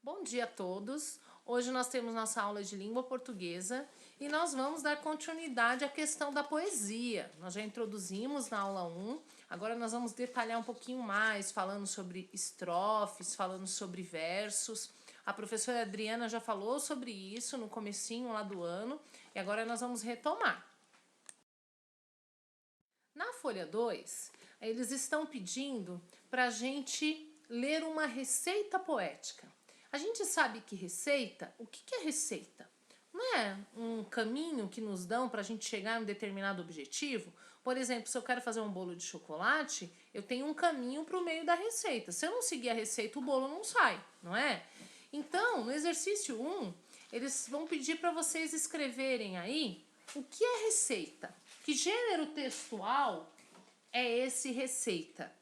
Bom dia a todos! Hoje nós temos nossa aula de língua portuguesa e nós vamos dar continuidade à questão da poesia. Nós já introduzimos na aula 1, agora nós vamos detalhar um pouquinho mais, falando sobre estrofes, falando sobre versos. A professora Adriana já falou sobre isso no comecinho lá do ano e agora nós vamos retomar. Na folha 2, eles estão pedindo para a gente ler uma receita poética. A gente sabe que receita, o que é receita? Não é um caminho que nos dão para a gente chegar a um determinado objetivo? Por exemplo, se eu quero fazer um bolo de chocolate, eu tenho um caminho para o meio da receita. Se eu não seguir a receita, o bolo não sai, não é? Então, no exercício 1, eles vão pedir para vocês escreverem aí o que é receita. Que gênero textual é esse receita?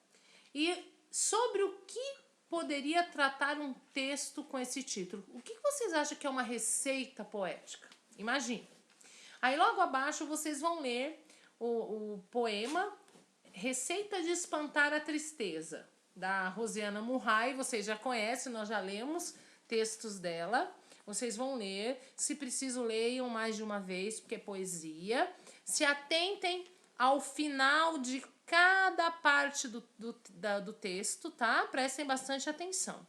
E sobre o que poderia tratar um texto com esse título? O que vocês acham que é uma receita poética? Imagine. Aí logo abaixo vocês vão ler o poema Receita de Espantar a Tristeza, da Rosiana Murray. Vocês já conhecem, nós já lemos textos dela. Vocês vão ler, se preciso leiam mais de uma vez, porque é poesia. Se atentem ao final de cada parte do texto, tá? Prestem bastante atenção.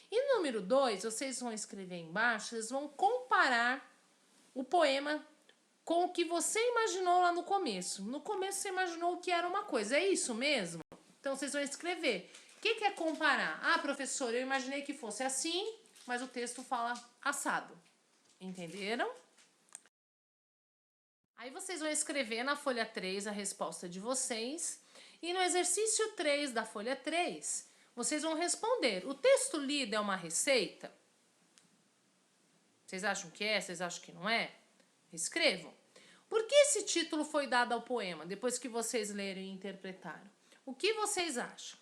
E no número 2, vocês vão escrever embaixo, vocês vão comparar o poema com o que você imaginou lá no começo. No começo você imaginou que era uma coisa, é isso mesmo? Então vocês vão escrever. O que é comparar? Ah, professor, eu imaginei que fosse assim, mas o texto fala assado. Entenderam? Aí vocês vão escrever na folha 3 a resposta de vocês. E no exercício 3 da folha 3, vocês vão responder. O texto lido é uma receita? Vocês acham que é? Vocês acham que não é? Escrevam. Por que esse título foi dado ao poema, depois que vocês leram e interpretaram? O que vocês acham?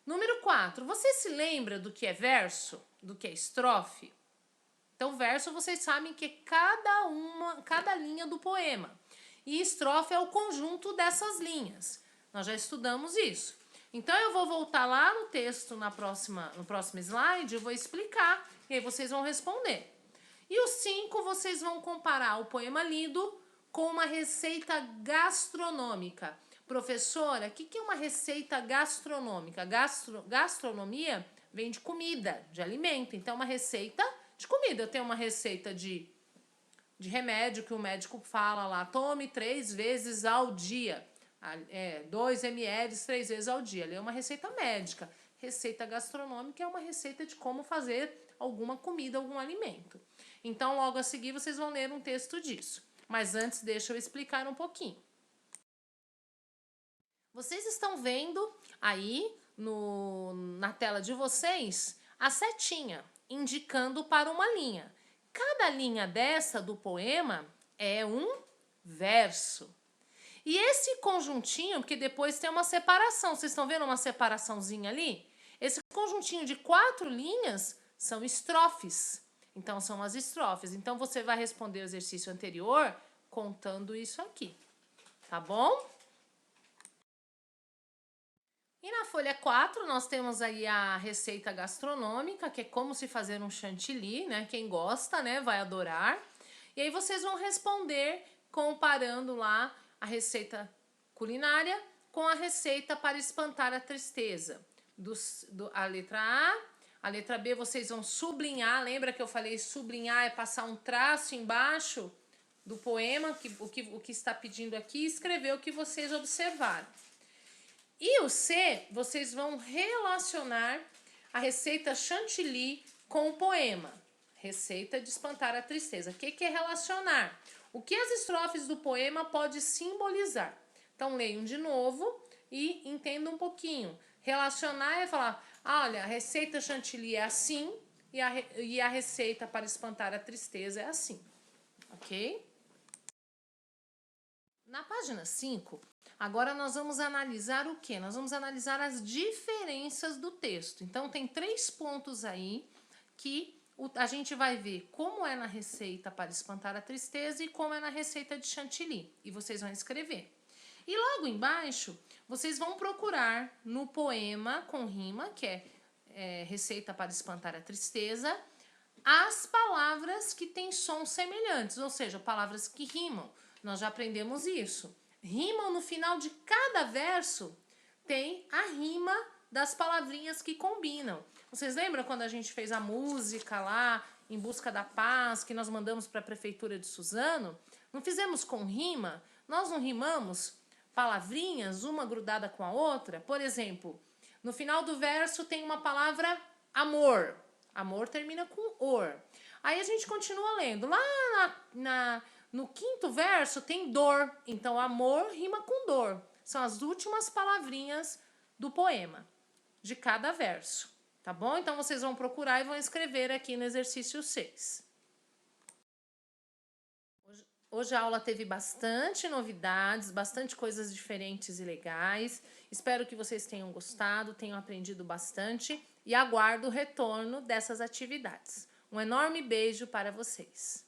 Número 4. Você se lembra do que é verso? Do que é estrofe? Então, verso vocês sabem que é cada linha do poema. E estrofe é o conjunto dessas linhas. Nós já estudamos isso. Então, eu vou voltar lá no texto no próximo slide, eu vou explicar e aí vocês vão responder. E o 5, vocês vão comparar o poema lido com uma receita gastronômica. Professora, o que é uma receita gastronômica? Gastronomia vem de comida, de alimento. Então, uma receita de comida. Eu tenho uma receita de remédio que o médico fala lá, tome 3 vezes ao dia. 2 ml 3 vezes ao dia. Ali é uma receita médica. Receita gastronômica é uma receita de como fazer alguma comida, algum alimento. Então, logo a seguir, vocês vão ler um texto disso. Mas antes, deixa eu explicar um pouquinho. Vocês estão vendo aí na tela de vocês a setinha indicando para uma linha. Cada linha dessa do poema é um verso. E esse conjuntinho, porque depois tem uma separação, vocês estão vendo uma separaçãozinha ali? Esse conjuntinho de 4 linhas são estrofes. Então, são as estrofes. Então, você vai responder o exercício anterior contando isso aqui. Tá bom? E na folha 4, nós temos aí a receita gastronômica, que é como se fazer um chantilly, né? Quem gosta, né, vai adorar. E aí vocês vão responder comparando lá a receita culinária com a receita para espantar a tristeza. A letra A letra B vocês vão sublinhar. Lembra que eu falei sublinhar é passar um traço embaixo do poema, o que está pedindo aqui, e escrever o que vocês observaram. E o C, vocês vão relacionar a receita chantilly com o poema. Receita de espantar a tristeza. O que é relacionar? O que as estrofes do poema podem simbolizar? Então, leiam de novo e entendam um pouquinho. Relacionar é falar, olha, a receita chantilly é assim e a receita para espantar a tristeza é assim. Ok? Na página 5, agora nós vamos analisar o quê? Nós vamos analisar as diferenças do texto. Então, tem 3 pontos aí que a gente vai ver como é na receita para espantar a tristeza e como é na receita de chantilly. E vocês vão escrever. E logo embaixo, vocês vão procurar no poema com rima, que é receita para espantar a tristeza, as palavras que têm sons semelhantes, ou seja, palavras que rimam. Nós já aprendemos isso. Rimam no final de cada verso, tem a rima das palavrinhas que combinam. Vocês lembram quando a gente fez a música lá, Em Busca da Paz, que nós mandamos para a Prefeitura de Suzano? Não fizemos com rima? Nós não rimamos palavrinhas, uma grudada com a outra? Por exemplo, no final do verso tem uma palavra amor. Amor termina com or. Aí a gente continua lendo. Lá no quinto verso tem dor. Então, amor rima com dor. São as últimas palavrinhas do poema, de cada verso. Tá bom? Então, vocês vão procurar e vão escrever aqui no exercício 6. Hoje a aula teve bastante novidades, bastante coisas diferentes e legais. Espero que vocês tenham gostado, tenham aprendido bastante e aguardo o retorno dessas atividades. Um enorme beijo para vocês.